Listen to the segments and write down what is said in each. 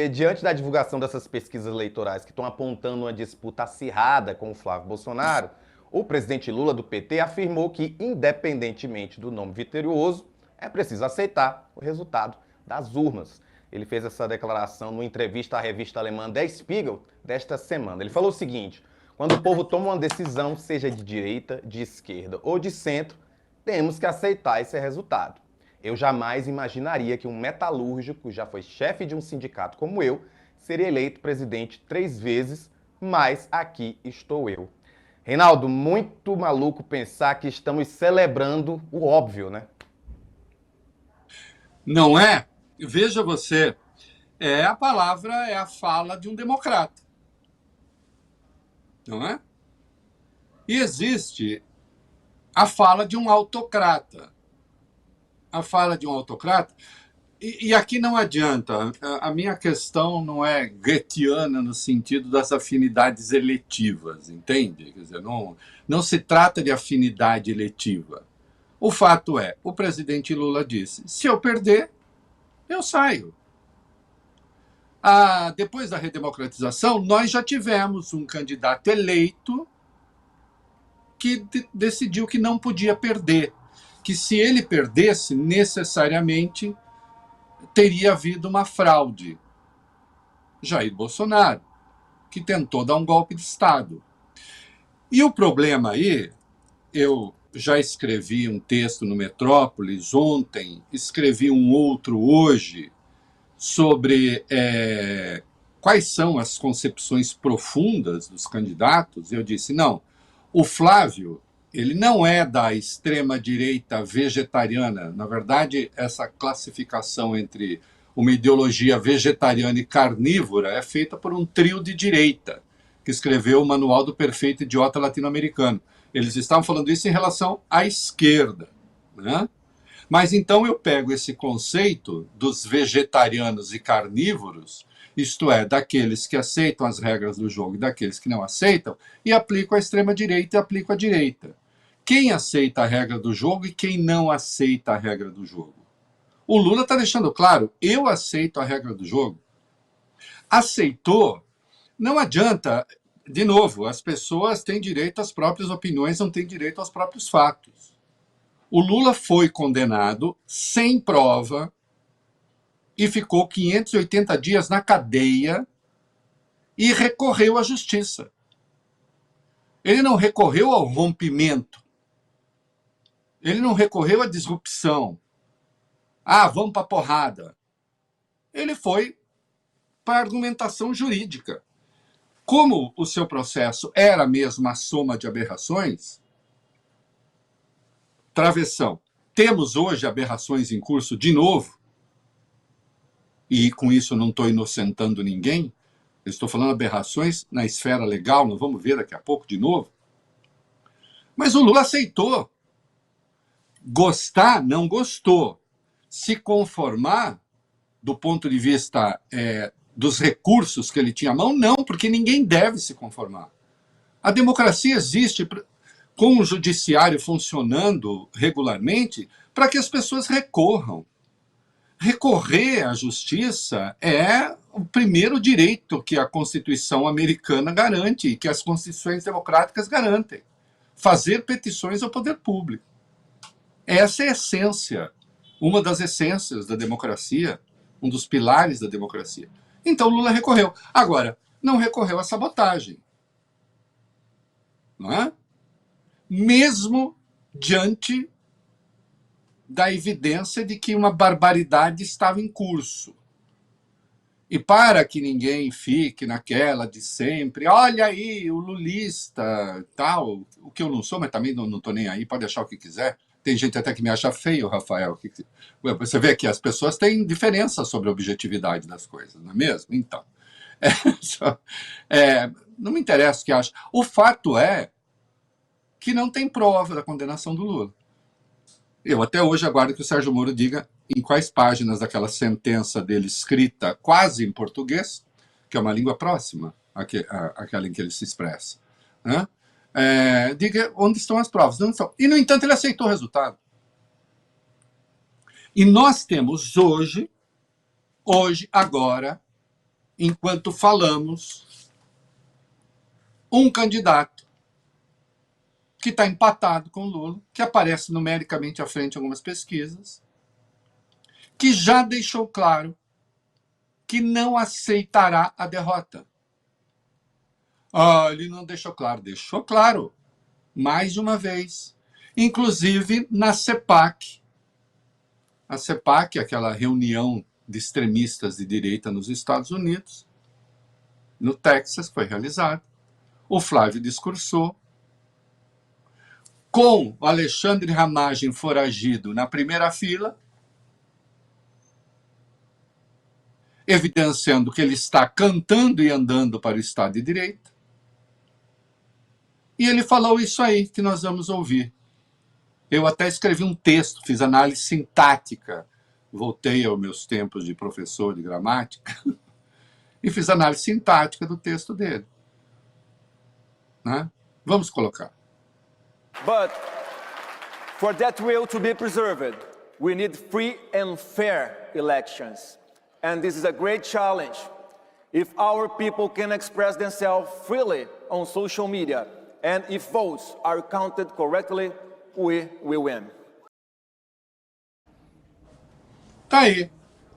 E diante da divulgação dessas pesquisas eleitorais que estão apontando uma disputa acirrada com o Flávio Bolsonaro, o presidente Lula do PT afirmou que, independentemente do nome vitorioso, é preciso aceitar o resultado das urnas. Ele fez essa declaração numa entrevista à revista alemã Der Spiegel desta semana. Ele falou o seguinte: quando o povo toma uma decisão, seja de direita, de esquerda ou de centro, temos que aceitar esse resultado. Eu jamais imaginaria que um metalúrgico, já foi chefe de um sindicato como eu, seria eleito presidente 3 vezes, mas aqui estou eu. Reinaldo, muito maluco pensar que estamos celebrando o óbvio, né? Não é? Veja você, a palavra é a fala de um democrata, não é? E existe a fala de um autocrata. A fala de um autocrata, e aqui não adianta, a minha questão não é goetheana no sentido das afinidades eletivas, entende? Quer dizer, não se trata de afinidade eletiva. O fato é, o presidente Lula disse, se eu perder, eu saio. Depois da redemocratização, nós já tivemos um candidato eleito que decidiu que não podia perder, que se ele perdesse, necessariamente teria havido uma fraude. Jair Bolsonaro, que tentou dar um golpe de Estado. E o problema aí, eu já escrevi um texto no Metrópolis ontem, escrevi um outro hoje, sobre quais são as concepções profundas dos candidatos. Eu disse, não, o Flávio, ele não é da extrema-direita vegetariana. Na verdade, essa classificação entre uma ideologia vegetariana e carnívora é feita por um trio de direita, que escreveu o Manual do Perfeito Idiota Latino-Americano. Eles estavam falando isso em relação à esquerda, né? Mas então eu pego esse conceito dos vegetarianos e carnívoros, isto é, daqueles que aceitam as regras do jogo e daqueles que não aceitam, e aplico à extrema-direita e aplico à direita. Quem aceita a regra do jogo e quem não aceita a regra do jogo? O Lula está deixando claro, eu aceito a regra do jogo. Aceitou, não adianta, de novo, as pessoas têm direito às próprias opiniões, não têm direito aos próprios fatos. O Lula foi condenado sem prova e ficou 580 dias na cadeia e recorreu à justiça. Ele não recorreu ao rompimento. Ele não recorreu à disrupção. Vamos para a porrada. Ele foi para a argumentação jurídica. Como o seu processo era mesmo a soma de aberrações, travessão. Temos hoje aberrações em curso de novo, e com isso eu não estou inocentando ninguém, eu estou falando aberrações na esfera legal, nós vamos ver daqui a pouco de novo. Mas o Lula aceitou. Gostar, não gostou. Se conformar, do ponto de vista dos recursos que ele tinha à mão, não, porque ninguém deve se conformar. A democracia existe com o judiciário funcionando regularmente para que as pessoas recorram. Recorrer à justiça é o primeiro direito que a Constituição americana garante e que as constituições democráticas garantem. Fazer petições ao poder público. Essa é a essência, uma das essências da democracia, um dos pilares da democracia. Então Lula recorreu. Agora, não recorreu à sabotagem. Não é? Mesmo diante da evidência de que uma barbaridade estava em curso. E para que ninguém fique naquela de sempre, olha aí, o lulista, tal, o que eu não sou, mas também não estou nem aí, pode achar o que quiser. Tem gente até que me acha feio, Rafael. Você vê que as pessoas têm diferença sobre a objetividade das coisas, não é mesmo? Então, não me interessa o que acha. O fato é que não tem prova da condenação do Lula. Eu até hoje aguardo que o Sérgio Moro diga em quais páginas daquela sentença dele escrita quase em português, que é uma língua próxima àquela em que ele se expressa, né? Diga onde estão as provas. Não estão. E, no entanto, ele aceitou o resultado. E nós temos hoje, agora, enquanto falamos, um candidato que está empatado com Lula, que aparece numericamente à frente em algumas pesquisas, que já deixou claro que não aceitará a derrota. Ele não deixou claro. Deixou claro, mais de uma vez. Inclusive na CEPAC. A CEPAC, aquela reunião de extremistas de direita nos Estados Unidos, no Texas, foi realizada. O Flávio discursou, com o Alexandre Ramagem foragido na primeira fila, evidenciando que ele está cantando e andando para o Estado de Direito. E ele falou isso aí que nós vamos ouvir. Eu até escrevi um texto, fiz análise sintática, voltei aos meus tempos de professor de gramática, e fiz análise sintática do texto dele. Né? Vamos colocar. But for that will to be preserved, we need free and fair elections. And this is a great challenge. If our people can express themselves freely on social media, and if votes are counted correctly, we will win. Tá aí.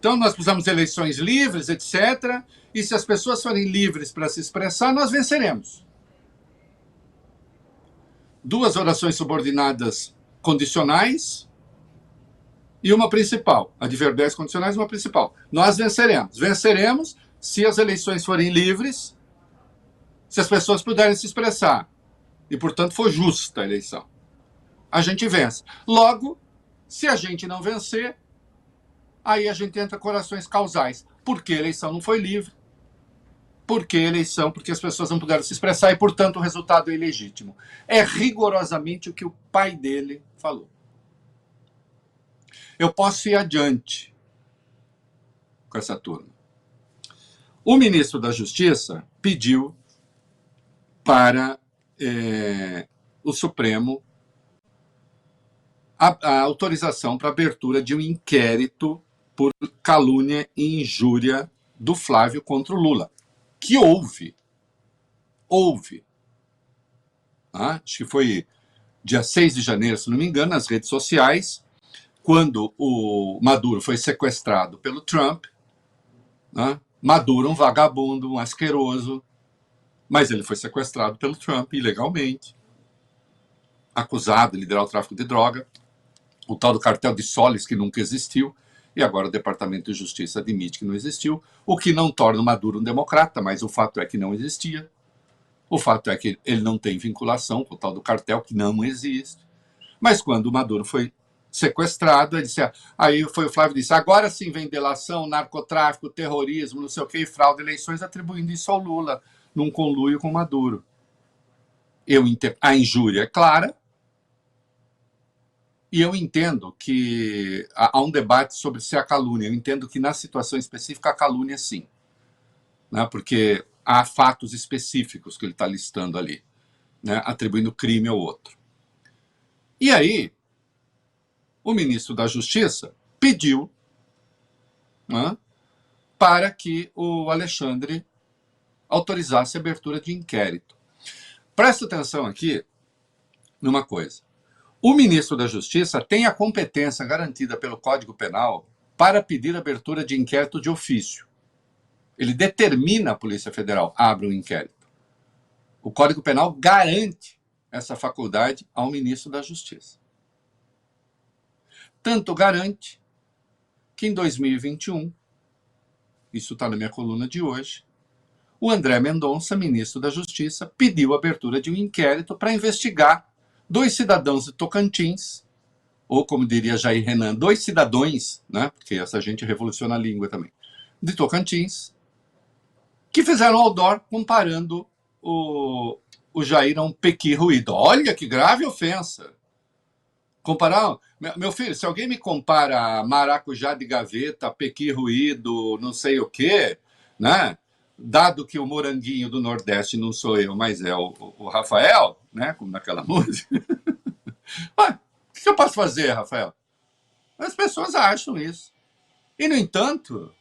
Então nós precisamos de eleições livres, etc. E se as pessoas forem livres para se expressar, nós venceremos. 2 orações subordinadas condicionais e uma principal. A de verbais condicionais e uma principal. Nós venceremos. Venceremos se as eleições forem livres, se as pessoas puderem se expressar. E, portanto, for justa a eleição. A gente vence. Logo, se a gente não vencer, aí a gente entra com orações causais. Porque a eleição não foi livre. Porque as pessoas não puderam se expressar e, portanto, o resultado é ilegítimo. É rigorosamente o que o pai dele falou. Eu posso ir adiante com essa turma. O ministro da Justiça pediu para o Supremo a autorização para a abertura de um inquérito por calúnia e injúria do Flávio contra o Lula. Que houve. Acho que foi dia 6 de janeiro, se não me engano, nas redes sociais, quando o Maduro foi sequestrado pelo Trump. Maduro, um vagabundo, um asqueroso, mas ele foi sequestrado pelo Trump ilegalmente, acusado de liderar o tráfico de droga, o tal do cartel de Solis, que nunca existiu, e agora o Departamento de Justiça admite que não existiu, o que não torna o Maduro um democrata, mas o fato é que não existia. O fato é que ele não tem vinculação com o tal do cartel, que não existe. Mas quando o Maduro foi sequestrado, ele disse, aí foi o Flávio disse, agora sim vem delação, narcotráfico, terrorismo, não sei o que, fraude, eleições, atribuindo isso ao Lula, num conluio com o Maduro. A injúria é clara, e eu entendo que há um debate sobre se há calúnia. Eu entendo que na situação específica a calúnia sim, né? Porque há fatos específicos que ele está listando ali, né? Atribuindo crime ao outro. E aí, o ministro da Justiça pediu, né, para que o Alexandre autorizasse a abertura de inquérito. Presta atenção aqui numa coisa. O ministro da Justiça tem a competência garantida pelo Código Penal para pedir abertura de inquérito de ofício. Ele determina a Polícia Federal, abre um inquérito. O Código Penal garante essa faculdade ao ministro da Justiça. Tanto garante que em 2021, isso está na minha coluna de hoje, o André Mendonça, ministro da Justiça, pediu a abertura de um inquérito para investigar 2 cidadãos de Tocantins, ou como diria Jair Renan, 2 cidadãos, né, porque essa gente revoluciona a língua também, de Tocantins, que fizeram outdoor comparando o Jair a um Pequi Ruído. Olha que grave ofensa. Comparar, meu filho, se alguém me compara maracujá de gaveta, Pequi Ruído, não sei o quê, né? Dado que o moranguinho do Nordeste não sou eu, mas é o Rafael, né? Como naquela música. Ué, o que eu posso fazer, Rafael? As pessoas acham isso. E, no entanto,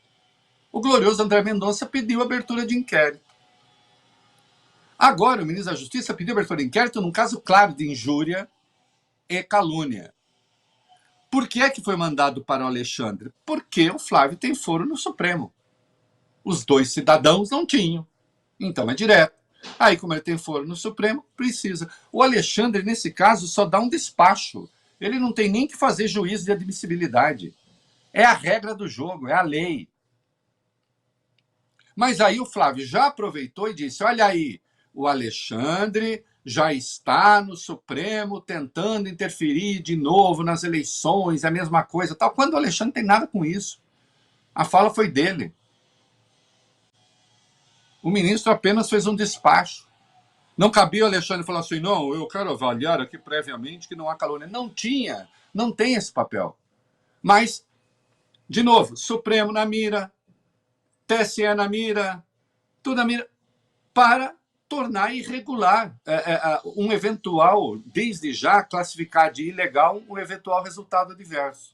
o glorioso André Mendonça pediu abertura de inquérito. Agora, o ministro da Justiça pediu abertura de inquérito num caso claro de injúria e calúnia. Por que é que foi mandado para o Alexandre? Porque o Flávio tem foro no Supremo. Os dois cidadãos não tinham. Então é direto. Aí, como ele tem foro no Supremo, precisa. O Alexandre, nesse caso, só dá um despacho. Ele não tem nem que fazer juízo de admissibilidade. É a regra do jogo, é a lei. Mas aí o Flávio já aproveitou e disse, olha aí, o Alexandre já está no Supremo tentando interferir de novo nas eleições, a mesma coisa, tal. Quando o Alexandre não tem nada com isso. A fala foi dele. O ministro apenas fez um despacho. Não cabia o Alexandre falar assim, não, eu quero avaliar aqui previamente que não há calúnia. Não tinha, não tem esse papel. Mas, de novo, Supremo na mira, TSE na mira, tudo na mira, para tornar irregular um eventual, desde já, classificar de ilegal um eventual resultado adverso.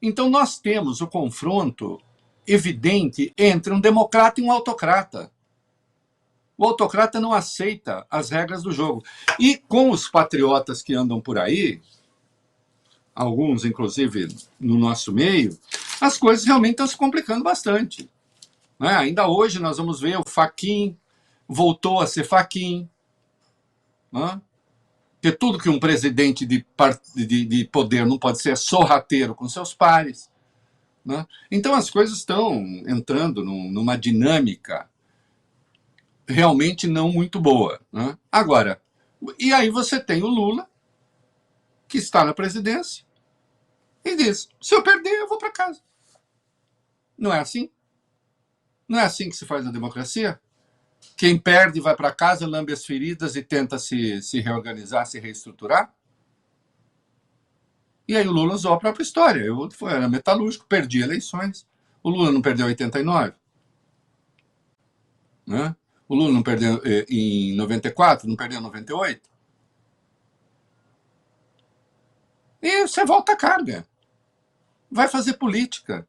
Então, nós temos o confronto evidente entre um democrata e um autocrata. O autocrata não aceita as regras do jogo. E com os patriotas que andam por aí, alguns, inclusive, no nosso meio, as coisas realmente estão se complicando bastante. Né? Ainda hoje nós vamos ver o Fachin voltou a ser Fachin. Né? Porque tudo que um presidente de poder não pode ser é sorrateiro com seus pares. Né? Então as coisas estão entrando numa dinâmica realmente não muito boa. Né? Agora, e aí você tem o Lula, que está na presidência, e diz, se eu perder, eu vou para casa. Não é assim? Não é assim que se faz na democracia? Quem perde vai para casa, lambe as feridas e tenta se reorganizar, se reestruturar? E aí o Lula usou a própria história. Eu era metalúrgico, perdi eleições. O Lula não perdeu em 89? Né? O Lula não perdeu em 94? Não perdeu em 98? E você volta à carga. Vai fazer política.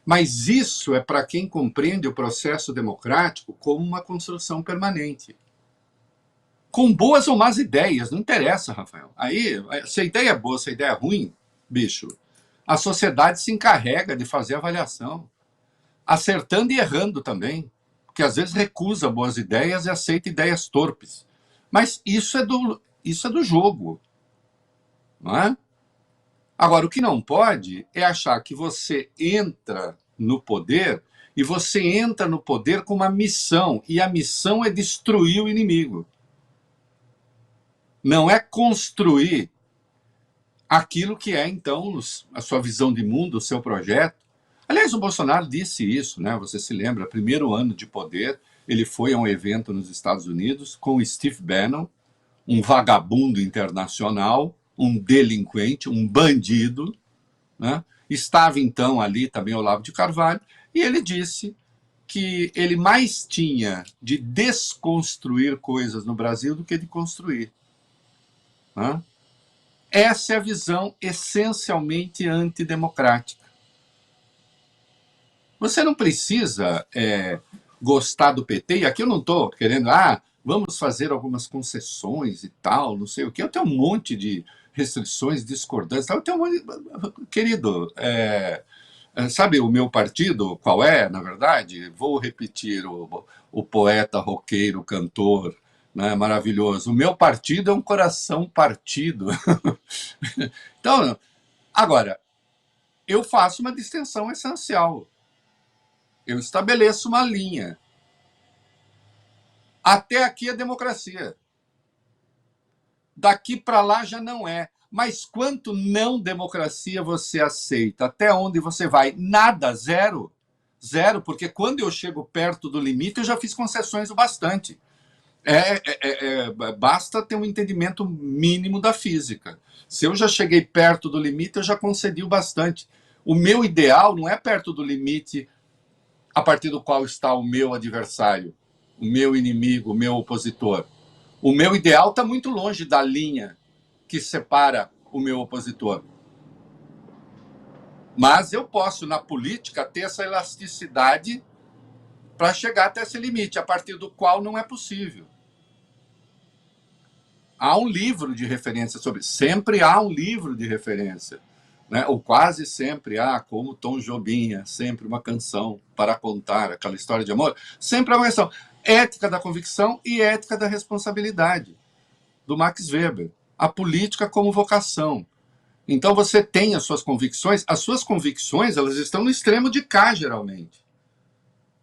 Mas isso é para quem compreende o processo democrático como uma construção permanente. Com boas ou más ideias, não interessa, Rafael. Aí, se a ideia é boa, se a ideia é ruim, bicho, a sociedade se encarrega de fazer a avaliação, acertando e errando também, porque às vezes recusa boas ideias e aceita ideias torpes. Mas isso é do jogo, não é? Agora, o que não pode é achar que você entra no poder e você entra no poder com uma missão, e a missão é destruir o inimigo. Não é construir aquilo que é, então, a sua visão de mundo, o seu projeto. Aliás, o Bolsonaro disse isso, né? Você se lembra, primeiro ano de poder, ele foi a um evento nos Estados Unidos com o Steve Bannon, um vagabundo internacional, um delinquente, um bandido, né? Estava então ali também Olavo de Carvalho, e ele disse que ele mais tinha de desconstruir coisas no Brasil do que de construir. Né? Essa é a visão essencialmente antidemocrática. Você não precisa gostar do PT, e aqui eu não estou querendo, vamos fazer algumas concessões e tal, não sei o quê. Eu tenho um monte de restrições, discordâncias. Eu tenho um monte de... Querido, sabe o meu partido, qual é, na verdade? Vou repetir o poeta, roqueiro, cantor, né, maravilhoso. O meu partido é um coração partido. Então, agora, eu faço uma distinção essencial. Eu estabeleço uma linha. Até aqui é democracia. Daqui para lá já não é. Mas quanto não democracia você aceita? Até onde você vai? Nada, zero. Zero, porque quando eu chego perto do limite, eu já fiz concessões o bastante. Basta ter um entendimento mínimo da física. Se eu já cheguei perto do limite, eu já concedi o bastante. O meu ideal não é perto do limite a partir do qual está o meu adversário, o meu inimigo, o meu opositor. O meu ideal está muito longe da linha que separa o meu opositor. Mas eu posso, na política, ter essa elasticidade para chegar até esse limite, a partir do qual não é possível. Há um livro de referência sobre... Sempre há um livro de referência, né? Ou quase sempre há, como Tom Jobim, sempre uma canção para contar aquela história de amor. Sempre há uma questão. Ética da convicção e ética da responsabilidade, do Max Weber. A política como vocação. Então você tem as suas convicções elas estão no extremo de cá, geralmente.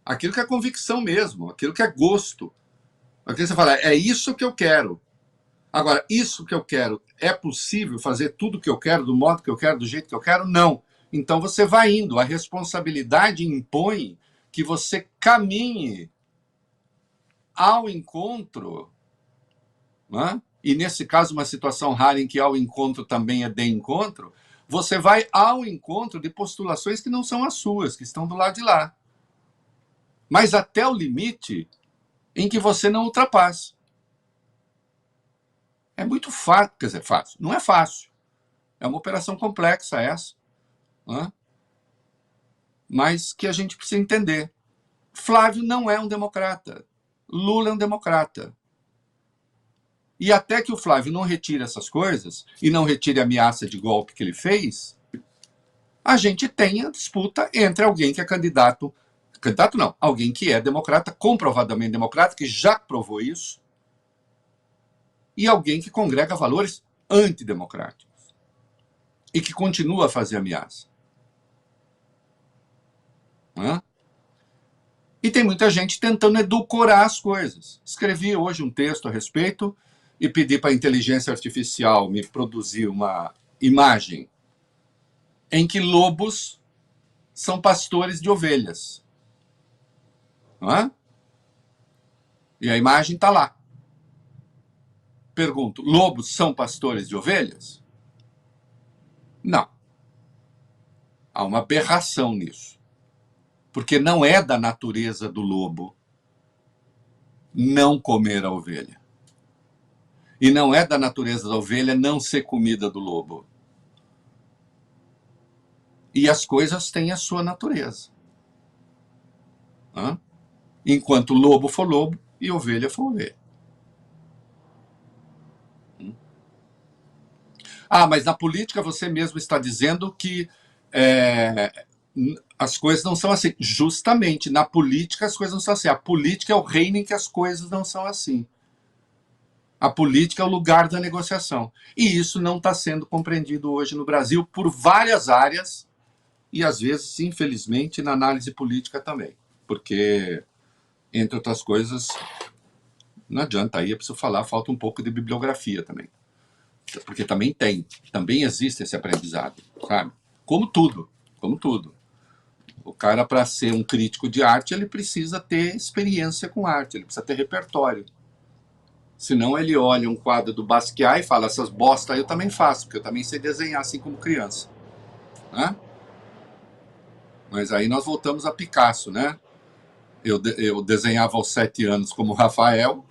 Aquilo que é convicção mesmo, aquilo que é gosto. Aquilo que você fala, é isso que eu quero. Agora, isso que eu quero, é possível fazer tudo o que eu quero, do modo que eu quero, do jeito que eu quero? Não. Então você vai indo. A responsabilidade impõe que você caminhe ao encontro, né? E nesse caso uma situação rara em que ao encontro também é de encontro, você vai ao encontro de postulações que não são as suas, que estão do lado de lá. Mas até o limite em que você não ultrapassa. É muito fácil, quer dizer, fácil. Não é fácil. É uma operação complexa essa, né? Mas que a gente precisa entender. Flávio não é um democrata. Lula é um democrata. E até que o Flávio não retire essas coisas, e não retire a ameaça de golpe que ele fez, a gente tem a disputa entre alguém que é candidato não, alguém que é democrata, comprovadamente democrata, que já provou isso, e alguém que congrega valores antidemocráticos e que continua a fazer ameaça. Né? E tem muita gente tentando edulcorar as coisas. Escrevi hoje um texto a respeito e pedi para a inteligência artificial me produzir uma imagem em que lobos são pastores de ovelhas. Não é? E a imagem está lá. Pergunto, lobos são pastores de ovelhas? Não. Há uma aberração nisso. Porque não é da natureza do lobo não comer a ovelha. E não é da natureza da ovelha não ser comida do lobo. E as coisas têm a sua natureza. Hã? Enquanto lobo for lobo e ovelha for ovelha. Ah, mas na política você mesmo está dizendo que as coisas não são assim. Justamente, na política as coisas não são assim. A política é o reino em que as coisas não são assim. A política é o lugar da negociação. E isso não está sendo compreendido hoje no Brasil por várias áreas e, às vezes, infelizmente, na análise política também. Porque, entre outras coisas, não adianta, aí é preciso falar, falta um pouco de bibliografia também. Porque também existe esse aprendizado, sabe? Como tudo. O cara, para ser um crítico de arte, ele precisa ter experiência com arte, ele precisa ter repertório. Senão ele olha um quadro do Basquiat e fala, essas bosta aí eu também faço, porque eu também sei desenhar assim como criança. Né? Mas aí nós voltamos a Picasso, né? Eu desenhava aos 7 anos como Rafael,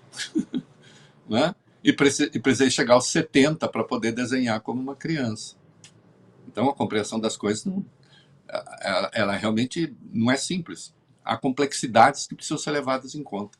né? E precisei chegar aos 70 para poder desenhar como uma criança. Então a compreensão das coisas ela realmente não é simples. Há complexidades que precisam ser levadas em conta.